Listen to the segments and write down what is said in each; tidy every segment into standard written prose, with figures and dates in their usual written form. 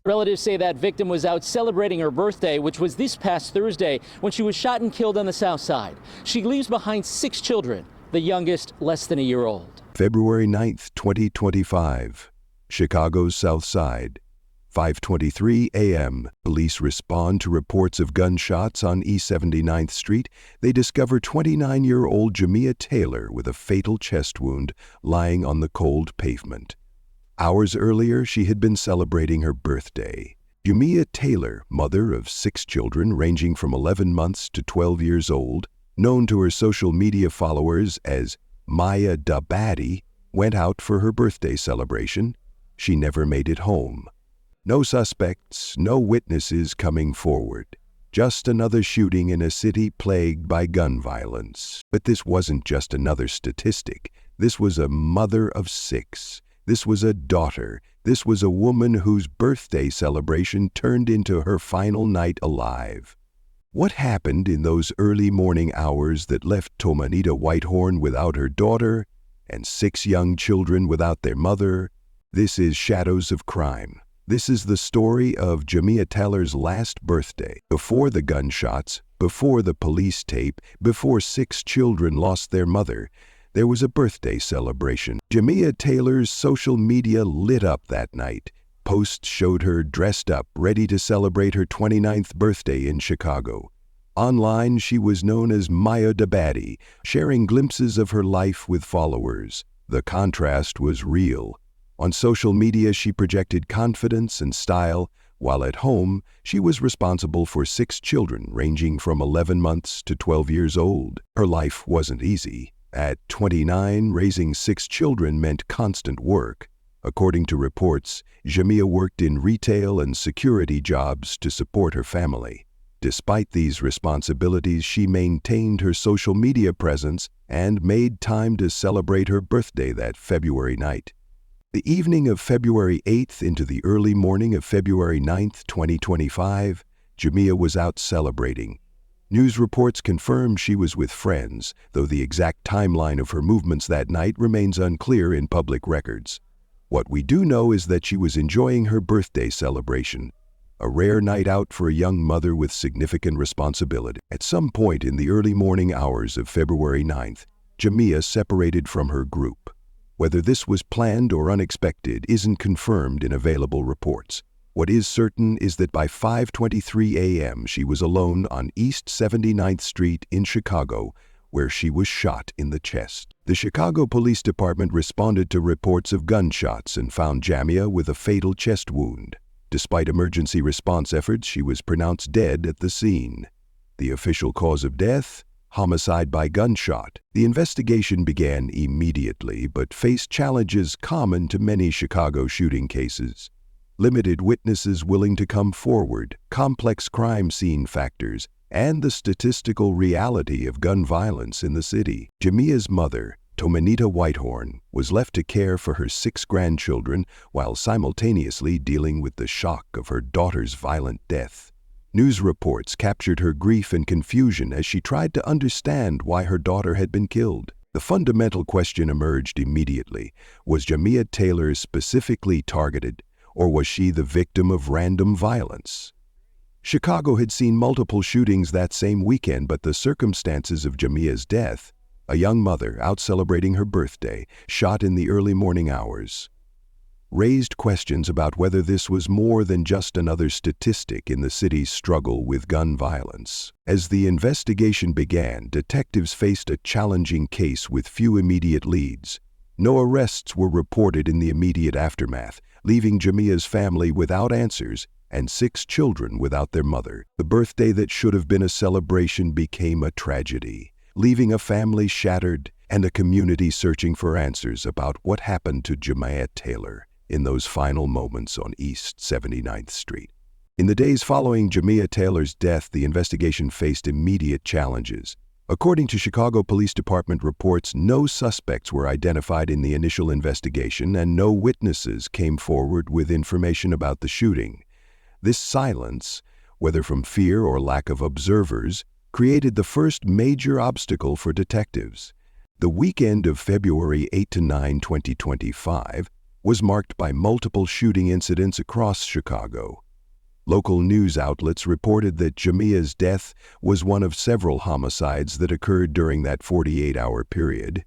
Relatives say that victim was out celebrating her birthday, which was this past Thursday, when she was shot and killed on the Southside. She leaves behind 6 children, the youngest less than a year old. February 9th, 2025, Chicago's Southside. 5:23 a.m. Police respond to reports of gunshots on East 79th Street. They discover 29-year-old Jamia Taylor with a fatal chest wound lying on the cold pavement. Hours earlier, she had been celebrating her birthday. Jamia Taylor, mother of 6 children ranging from 11 months to 12 years old, known to her social media followers as Maya da Baddie, went out for her birthday celebration. She never made it home. No suspects, no witnesses coming forward. Just another shooting in a city plagued by gun violence. But this wasn't just another statistic. This was a mother of 6. This was a daughter. This was a woman whose birthday celebration turned into her final night alive. What happened in those early morning hours that left Tomanita Whitehorn without her daughter and 6 young children without their mother? This is Shadows of Crime. This is the story of Jamia Taylor's last birthday. Before the gunshots, before the police tape, before 6 children lost their mother, there was a birthday celebration. Jamia Taylor's social media lit up that night. Posts showed her dressed up, ready to celebrate her 29th birthday in Chicago. Online, she was known as Maya da Baddie, sharing glimpses of her life with followers. The contrast was real. On social media, she projected confidence and style, while at home, she was responsible for 6 children ranging from 11 months to 12 years old. Her life wasn't easy. At 29, raising 6 children meant constant work. According to reports, Jamia worked in retail and security jobs to support her family. Despite these responsibilities, she maintained her social media presence and made time to celebrate her birthday that February night. The evening of February 8th into the early morning of February 9th, 2025, Jamia was out celebrating. News reports confirmed she was with friends, though the exact timeline of her movements that night remains unclear in public records. What we do know is that she was enjoying her birthday celebration, a rare night out for a young mother with significant responsibility. At some point in the early morning hours of February 9th, Jamia separated from her group. Whether this was planned or unexpected isn't confirmed in available reports. What is certain is that by 5:23 a.m. she was alone on East 79th Street in Chicago, where she was shot in the chest. The Chicago Police Department responded to reports of gunshots and found Jamia with a fatal chest wound. Despite emergency response efforts, she was pronounced dead at the scene. The official cause of death? Homicide by gunshot. The investigation began immediately, but faced challenges common to many Chicago shooting cases. Limited witnesses willing to come forward, complex crime scene factors, and the statistical reality of gun violence in the city. Jamia's mother, Tomanita Whitehorn, was left to care for her 6 grandchildren while simultaneously dealing with the shock of her daughter's violent death. News reports captured her grief and confusion as she tried to understand why her daughter had been killed. The fundamental question emerged immediately. Was Jamia Taylor specifically targeted, or was she the victim of random violence? Chicago had seen multiple shootings that same weekend, but the circumstances of Jamia's death, a young mother out celebrating her birthday, shot in the early morning hours, raised questions about whether this was more than just another statistic in the city's struggle with gun violence. As the investigation began, detectives faced a challenging case with few immediate leads. No arrests were reported in the immediate aftermath, leaving Jamia's family without answers and 6 children without their mother. The birthday that should have been a celebration became a tragedy, leaving a family shattered and a community searching for answers about what happened to Jamia Taylor in those final moments on East 79th Street. In the days following Jamia Taylor's death, the investigation faced immediate challenges. According to Chicago Police Department reports, no suspects were identified in the initial investigation and no witnesses came forward with information about the shooting. This silence, whether from fear or lack of observers, created the first major obstacle for detectives. The weekend of February 8 to 9, 2025, was marked by multiple shooting incidents across Chicago. Local news outlets reported that Jamia's death was one of several homicides that occurred during that 48-hour period.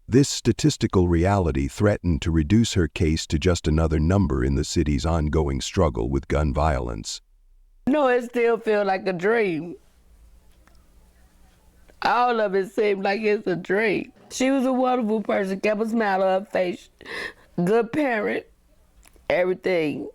This statistical reality threatened to reduce her case to just another number in the city's ongoing struggle with gun violence. No, it still feels like a dream. All of it seemed like it's a dream. She was a wonderful person, kept a smile on her face, good parent, everything.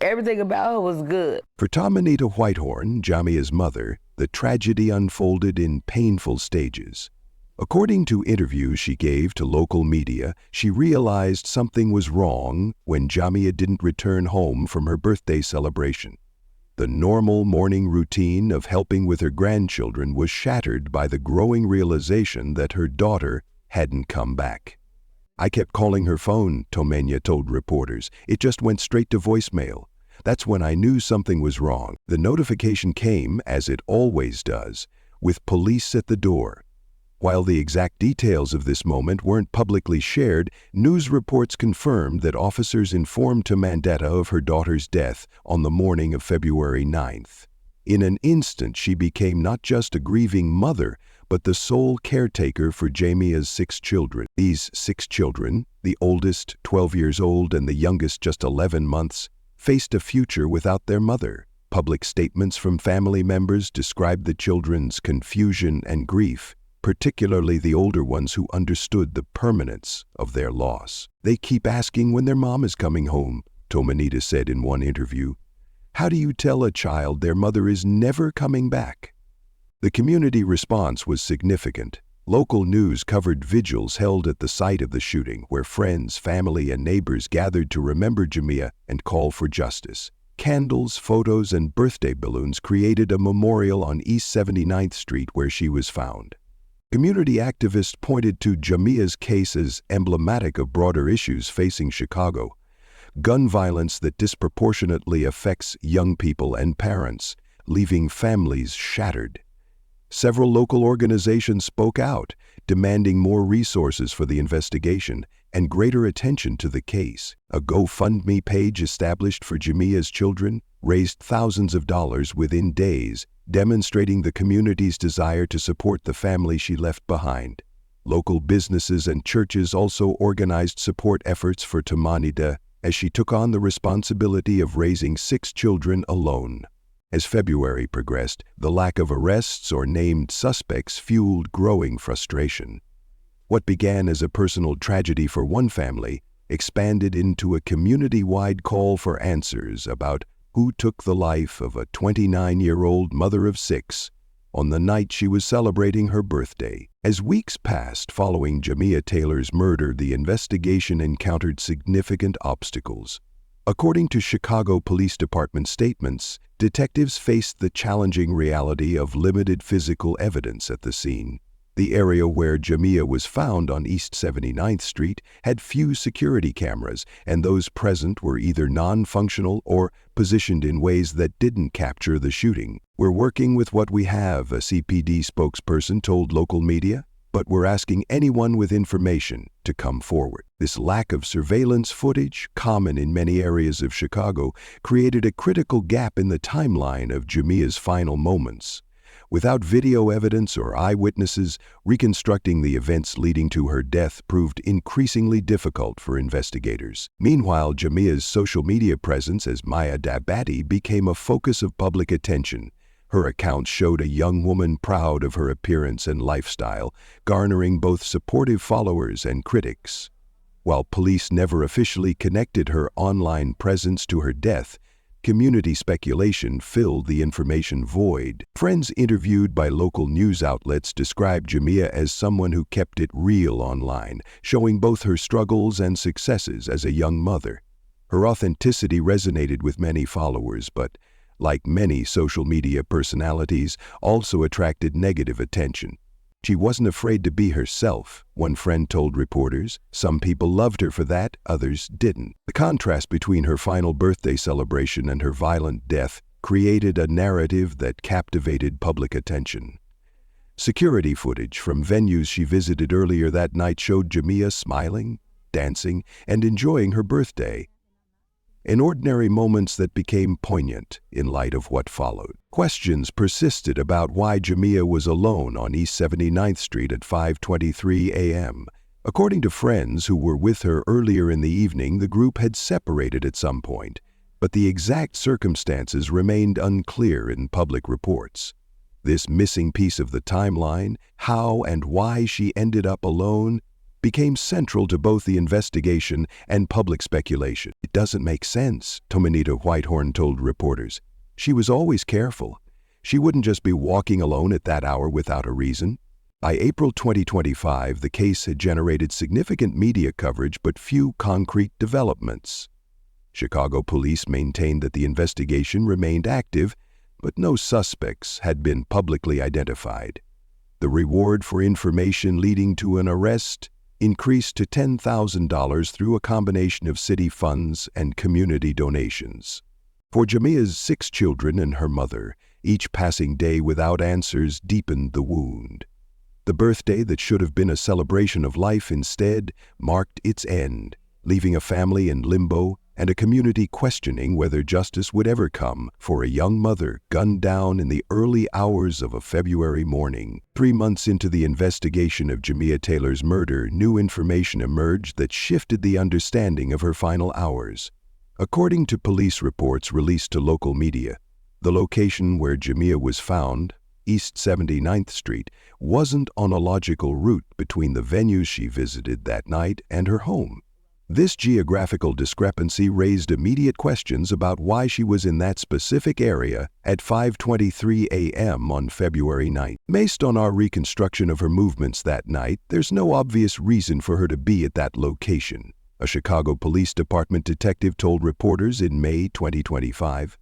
Everything about her was good. For Tomanita Whitehorn, Jamia's mother, the tragedy unfolded in painful stages. According to interviews she gave to local media, she realized something was wrong when Jamia didn't return home from her birthday celebration. The normal morning routine of helping with her grandchildren was shattered by the growing realization that her daughter hadn't come back. "I kept calling her phone," Tomenia told reporters. "It just went straight to voicemail. That's when I knew something was wrong." The notification came, as it always does, with police at the door. While the exact details of this moment weren't publicly shared, news reports confirmed that officers informed Tomandetta of her daughter's death on the morning of February 9th. In an instant, she became not just a grieving mother, but the sole caretaker for Jamia's 6 children. These 6 children, the oldest 12 years old and the youngest just 11 months, faced a future without their mother. Public statements from family members described the children's confusion and grief, particularly the older ones who understood the permanence of their loss. "They keep asking when their mom is coming home," Tomanita said in one interview. "How do you tell a child their mother is never coming back?" The community response was significant. Local news covered vigils held at the site of the shooting, where friends, family, and neighbors gathered to remember Jamia and call for justice. Candles, photos, and birthday balloons created a memorial on East 79th Street where she was found. Community activists pointed to Jamia's case as emblematic of broader issues facing Chicago: gun violence that disproportionately affects young people and parents, leaving families shattered. Several local organizations spoke out, demanding more resources for the investigation and greater attention to the case. A GoFundMe page established for Jamia's children raised thousands of dollars within days, demonstrating the community's desire to support the family she left behind. Local businesses and churches also organized support efforts for Tomanita as she took on the responsibility of raising 6 children alone. As February progressed, the lack of arrests or named suspects fueled growing frustration. What began as a personal tragedy for one family expanded into a community-wide call for answers about who took the life of a 29-year-old mother of 6 on the night she was celebrating her birthday. As weeks passed following Jamia Taylor's murder, the investigation encountered significant obstacles. According to Chicago Police Department statements, detectives faced the challenging reality of limited physical evidence at the scene. The area where Jamia was found on East 79th Street had few security cameras, and those present were either non-functional or positioned in ways that didn't capture the shooting. "We're working with what we have," a CPD spokesperson told local media, "but we're asking anyone with information to come forward." This lack of surveillance footage, common in many areas of Chicago, created a critical gap in the timeline of Jamia's final moments. Without video evidence or eyewitnesses, reconstructing the events leading to her death proved increasingly difficult for investigators. Meanwhile, Jamia's social media presence as Maya Dabati became a focus of public attention. Her account showed a young woman proud of her appearance and lifestyle, garnering both supportive followers and critics. While police never officially connected her online presence to her death, community speculation filled the information void. Friends interviewed by local news outlets described Jamia as someone who kept it real online, showing both her struggles and successes as a young mother. Her authenticity resonated with many followers, but, like many social media personalities, also attracted negative attention. She wasn't afraid to be herself, one friend told reporters. Some people loved her for that, others didn't. The contrast between her final birthday celebration and her violent death created a narrative that captivated public attention. Security footage from venues she visited earlier that night showed Jamia smiling, dancing, and enjoying her birthday. In ordinary moments that became poignant in light of what followed. Questions persisted about why Jamia was alone on East 79th Street at 5:23 a.m. According to friends who were with her earlier in the evening, the group had separated at some point, but the exact circumstances remained unclear in public reports. This missing piece of the timeline, how and why she ended up alone, became central to both the investigation and public speculation. "It doesn't make sense," Tomanita Whitehorn told reporters. "She was always careful. She wouldn't just be walking alone at that hour without a reason." By April 2025, the case had generated significant media coverage but few concrete developments. Chicago police maintained that the investigation remained active, but no suspects had been publicly identified. The reward for information leading to an arrest increased to $10,000 through a combination of city funds and community donations. For Jamia's 6 children and her mother, each passing day without answers deepened the wound. The birthday that should have been a celebration of life instead marked its end, leaving a family in limbo and a community questioning whether justice would ever come for a young mother gunned down in the early hours of a February morning. 3 months into the investigation of Jamia Taylor's murder, new information emerged that shifted the understanding of her final hours. According to police reports released to local media, the location where Jamia was found, East 79th Street, wasn't on a logical route between the venues she visited that night and her home. This geographical discrepancy raised immediate questions about why she was in that specific area at 5:23 a.m. on February 9th. Based on our reconstruction of her movements that night, there's no obvious reason for her to be at that location, a Chicago Police Department detective told reporters in May 2025.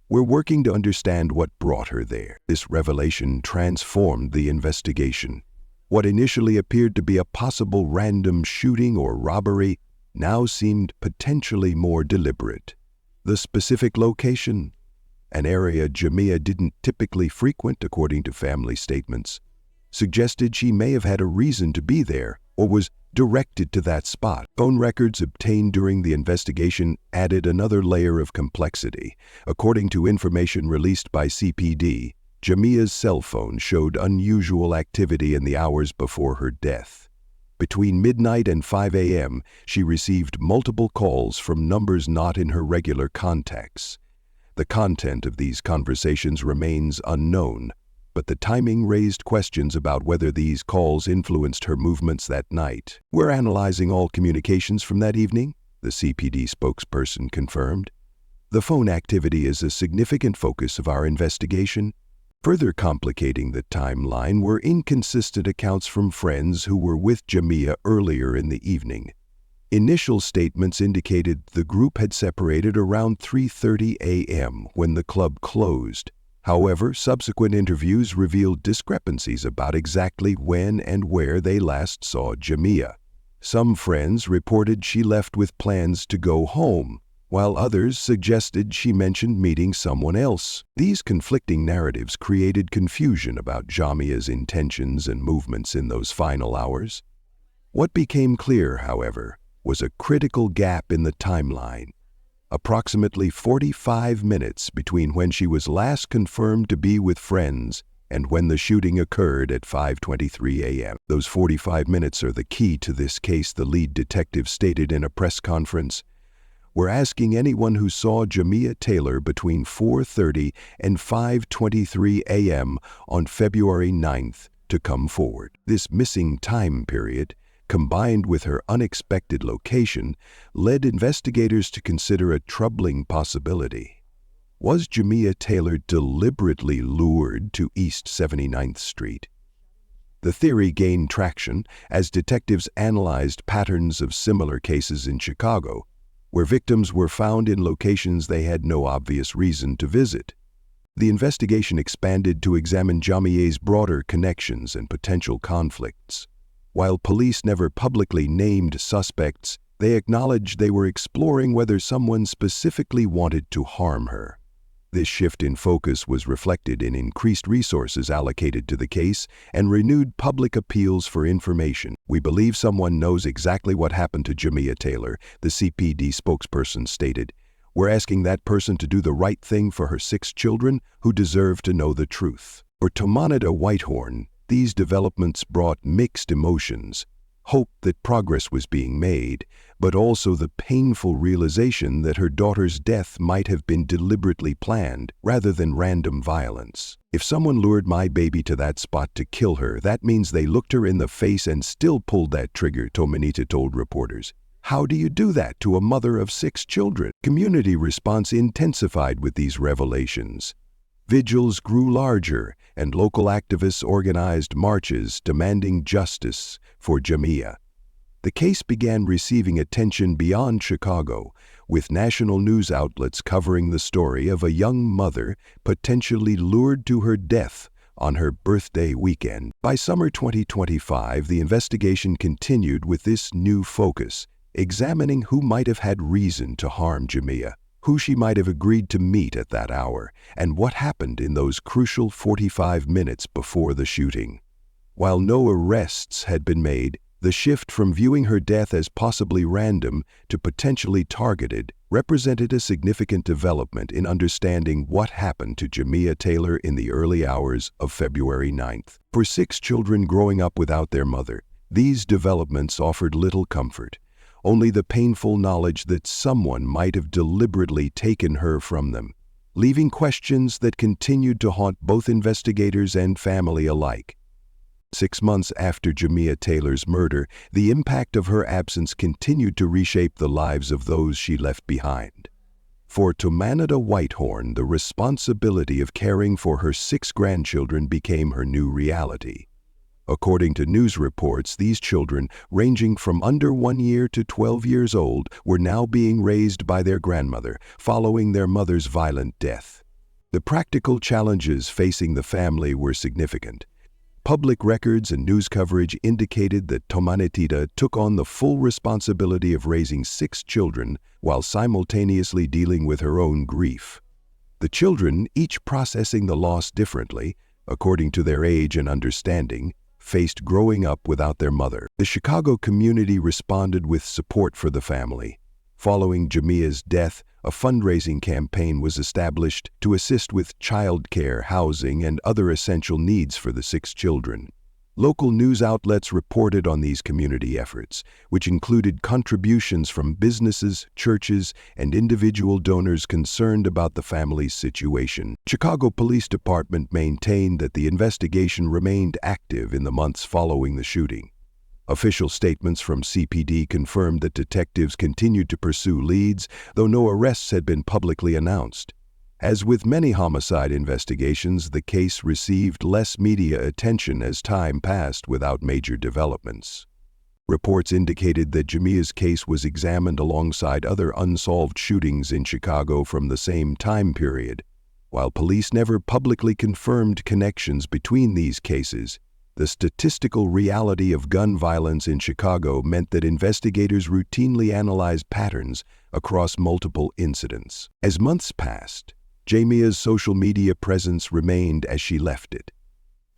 "We're working to understand what brought her there." This revelation transformed the investigation. What initially appeared to be a possible random shooting or robbery now seemed potentially more deliberate. The specific location, an area Jamia didn't typically frequent according to family statements, suggested she may have had a reason to be there or was directed to that spot. Phone records obtained during the investigation added another layer of complexity. According to information released by CPD, Jamia's cell phone showed unusual activity in the hours before her death. Between midnight and 5 a.m., she received multiple calls from numbers not in her regular contacts. The content of these conversations remains unknown, but the timing raised questions about whether these calls influenced her movements that night. "We're analyzing all communications from that evening," the CPD spokesperson confirmed. "The phone activity is a significant focus of our investigation." Further complicating the timeline were inconsistent accounts from friends who were with Jamia earlier in the evening. Initial statements indicated the group had separated around 3:30 a.m. when the club closed. However, subsequent interviews revealed discrepancies about exactly when and where they last saw Jamia. Some friends reported she left with plans to go home, while others suggested she mentioned meeting someone else. These conflicting narratives created confusion about Jamia's intentions and movements in those final hours. What became clear, however, was a critical gap in the timeline. Approximately 45 minutes between when she was last confirmed to be with friends and when the shooting occurred at 5:23 a.m. Those 45 minutes are the key to this case, the lead detective stated in a press conference. "We're asking anyone who saw Jamia Taylor between 4:30 and 5:23 a.m. on February 9th to come forward." This missing time period, combined with her unexpected location, led investigators to consider a troubling possibility. Was Jamia Taylor deliberately lured to East 79th Street? The theory gained traction as detectives analyzed patterns of similar cases in Chicago, where victims were found in locations they had no obvious reason to visit. The investigation expanded to examine Jamia's broader connections and potential conflicts. While police never publicly named suspects, they acknowledged they were exploring whether someone specifically wanted to harm her. This shift in focus was reflected in increased resources allocated to the case and renewed public appeals for information. "We believe someone knows exactly what happened to Jamia Taylor," the CPD spokesperson stated. "We're asking that person to do the right thing for her 6 children who deserve to know the truth." For Tomanida Whitehorn, these developments brought mixed emotions: hope that progress was being made, but also the painful realization that her daughter's death might have been deliberately planned rather than random violence. "If someone lured my baby to that spot to kill her, that means they looked her in the face and still pulled that trigger," Tomanida told reporters. "How do you do that to a mother of 6 children?" Community response intensified with these revelations. Vigils grew larger, and local activists organized marches demanding justice for Jamia. The case began receiving attention beyond Chicago, with national news outlets covering the story of a young mother potentially lured to her death on her birthday weekend. By summer 2025, the investigation continued with this new focus, examining who might have had reason to harm Jamia, who she might have agreed to meet at that hour, and what happened in those crucial 45 minutes before the shooting. While no arrests had been made, the shift from viewing her death as possibly random to potentially targeted represented a significant development in understanding what happened to Jamia Taylor in the early hours of February 9th. For 6 children growing up without their mother, these developments offered little comfort, only the painful knowledge that someone might have deliberately taken her from them, leaving questions that continued to haunt both investigators and family alike. 6 months after Jamia Taylor's murder, the impact of her absence continued to reshape the lives of those she left behind. For Tomanida Whitehorn, the responsibility of caring for her 6 grandchildren became her new reality. According to news reports, these children, ranging from under 1 year to 12 years old, were now being raised by their grandmother, following their mother's violent death. The practical challenges facing the family were significant. Public records and news coverage indicated that Tomanida took on the full responsibility of raising 6 children while simultaneously dealing with her own grief. The children, each processing the loss differently, according to their age and understanding, faced growing up without their mother. The Chicago community responded with support for the family. Following Jamia's death, a fundraising campaign was established to assist with childcare, housing, and other essential needs for the 6 children. Local news outlets reported on these community efforts, which included contributions from businesses, churches, and individual donors concerned about the family's situation. Chicago Police Department maintained that the investigation remained active in the months following the shooting. Official statements from CPD confirmed that detectives continued to pursue leads, though no arrests had been publicly announced. As with many homicide investigations, the case received less media attention as time passed without major developments. Reports indicated that Jamia's case was examined alongside other unsolved shootings in Chicago from the same time period. While police never publicly confirmed connections between these cases, the statistical reality of gun violence in Chicago meant that investigators routinely analyzed patterns across multiple incidents. As months passed, Jamia's social media presence remained as she left it.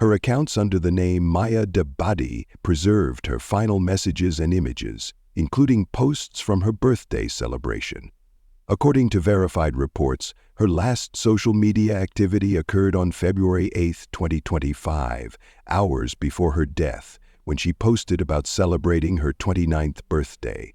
Her accounts under the name Maya Dabadi preserved her final messages and images, including posts from her birthday celebration. According to verified reports, her last social media activity occurred on February 8, 2025, hours before her death, when she posted about celebrating her 29th birthday.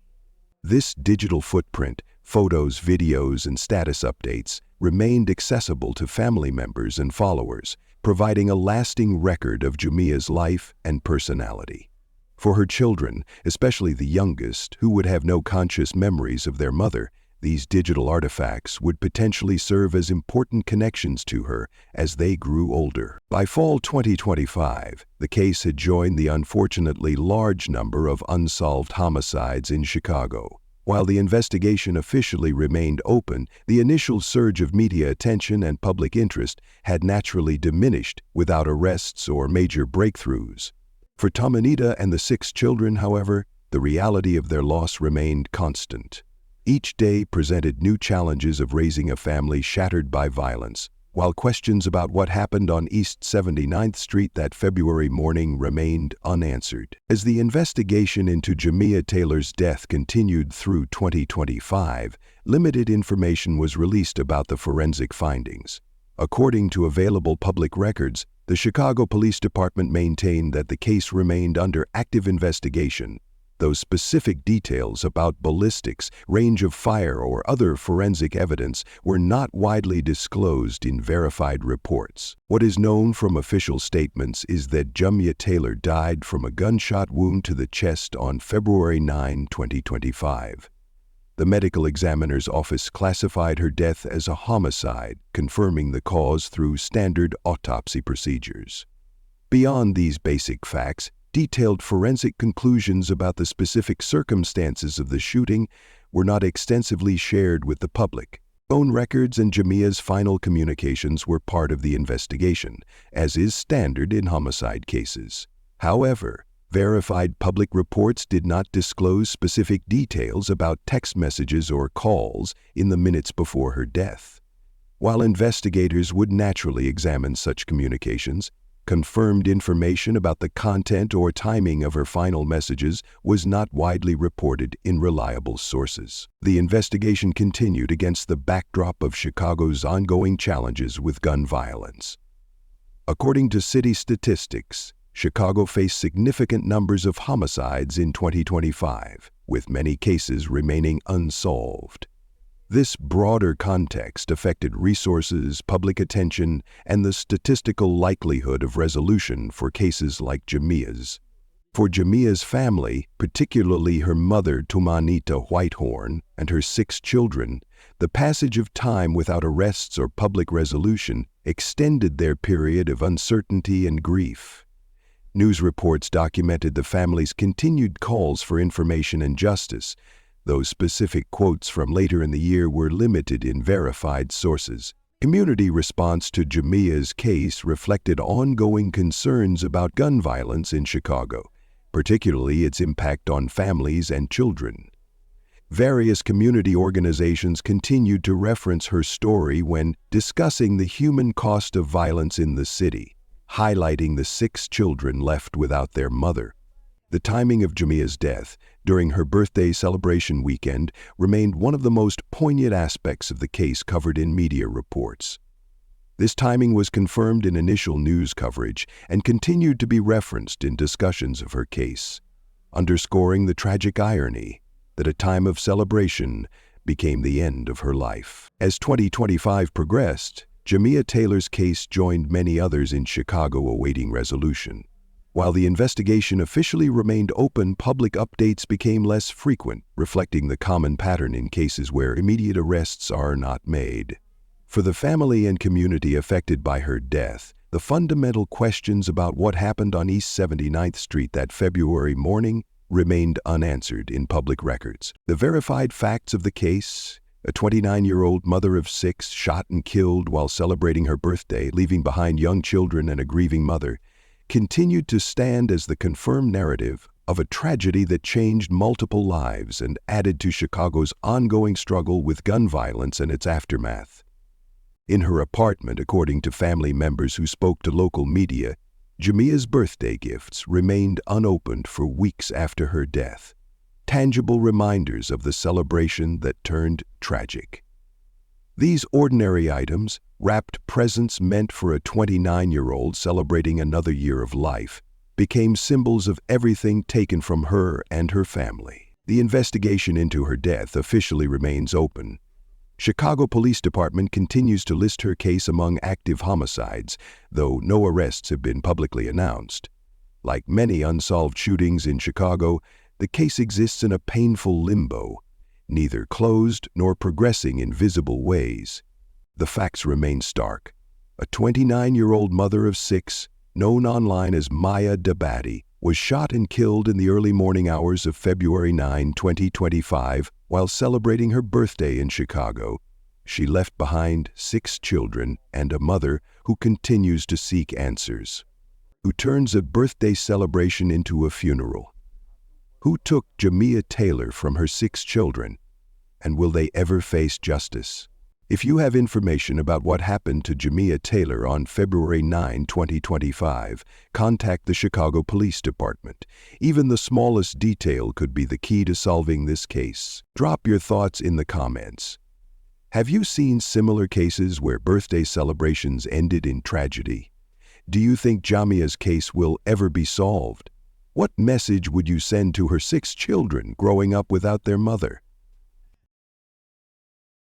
This digital footprint, photos, videos, and status updates, remained accessible to family members and followers, providing a lasting record of Jamia's life and personality. For her children, especially the youngest, who would have no conscious memories of their mother, these digital artifacts would potentially serve as important connections to her as they grew older. By fall 2025, the case had joined the unfortunately large number of unsolved homicides in Chicago. While the investigation officially remained open, the initial surge of media attention and public interest had naturally diminished without arrests or major breakthroughs. For Tomanida and the 6 children, however, the reality of their loss remained constant. Each day presented new challenges of raising a family shattered by violence, while questions about what happened on East 79th Street that February morning remained unanswered. As the investigation into Jamia Taylor's death continued through 2025, limited information was released about the forensic findings. According to available public records, the Chicago Police Department maintained that the case remained under active investigation, though specific details about ballistics, range of fire, or other forensic evidence were not widely disclosed in verified reports. What is known from official statements is that Jamia Taylor died from a gunshot wound to the chest on February 9, 2025. The medical examiner's office classified her death as a homicide, confirming the cause through standard autopsy procedures. Beyond these basic facts, detailed forensic conclusions about the specific circumstances of the shooting were not extensively shared with the public. Phone records and Jamia's final communications were part of the investigation, as is standard in homicide cases. However, verified public reports did not disclose specific details about text messages or calls in the minutes before her death. While investigators would naturally examine such communications, confirmed information about the content or timing of her final messages was not widely reported in reliable sources. The investigation continued against the backdrop of Chicago's ongoing challenges with gun violence. According to city statistics, Chicago faced significant numbers of homicides in 2025, with many cases remaining unsolved. This broader context affected resources, public attention, and the statistical likelihood of resolution for cases like Jamia's. For Jamia's family, particularly her mother Tumanita Whitehorn and her 6 children, the passage of time without arrests or public resolution extended their period of uncertainty and grief. News reports documented the family's continued calls for information and justice, though specific quotes from later in the year were limited in verified sources. Community response to Jamia's case reflected ongoing concerns about gun violence in Chicago, particularly its impact on families and children. Various community organizations continued to reference her story when discussing the human cost of violence in the city, highlighting the 6 children left without their mother. The timing of Jamia's death, during her birthday celebration weekend, remained one of the most poignant aspects of the case covered in media reports. This timing was confirmed in initial news coverage and continued to be referenced in discussions of her case, underscoring the tragic irony that a time of celebration became the end of her life. As 2025 progressed, Jamia Taylor's case joined many others in Chicago awaiting resolution. While the investigation officially remained open, public updates became less frequent, reflecting the common pattern in cases where immediate arrests are not made. For the family and community affected by her death, the fundamental questions about what happened on East 79th Street that February morning remained unanswered in public records. The verified facts of the case, a 29-year-old mother of 6 shot and killed while celebrating her birthday, leaving behind young children and a grieving mother, continued to stand as the confirmed narrative of a tragedy that changed multiple lives and added to Chicago's ongoing struggle with gun violence and its aftermath. In her apartment, according to family members who spoke to local media, Jamia's birthday gifts remained unopened for weeks after her death, tangible reminders of the celebration that turned tragic. These ordinary items, wrapped presents meant for a 29-year-old celebrating another year of life, became symbols of everything taken from her and her family. The investigation into her death officially remains open. Chicago Police Department continues to list her case among active homicides, though no arrests have been publicly announced. Like many unsolved shootings in Chicago, the case exists in a painful limbo, neither closed nor progressing in visible ways. The facts remain stark. A 29-year-old mother of 6, known online as Maya Dabadi, was shot and killed in the early morning hours of February 9, 2025, while celebrating her birthday in Chicago. She left behind 6 children and a mother who continues to seek answers. Who turns a birthday celebration into a funeral? Who took Jamia Taylor from her 6 children? And will they ever face justice? If you have information about what happened to Jamia Taylor on February 9, 2025, contact the Chicago Police Department. Even the smallest detail could be the key to solving this case. Drop your thoughts in the comments. Have you seen similar cases where birthday celebrations ended in tragedy? Do you think Jamia's case will ever be solved? What message would you send to her 6 children growing up without their mother?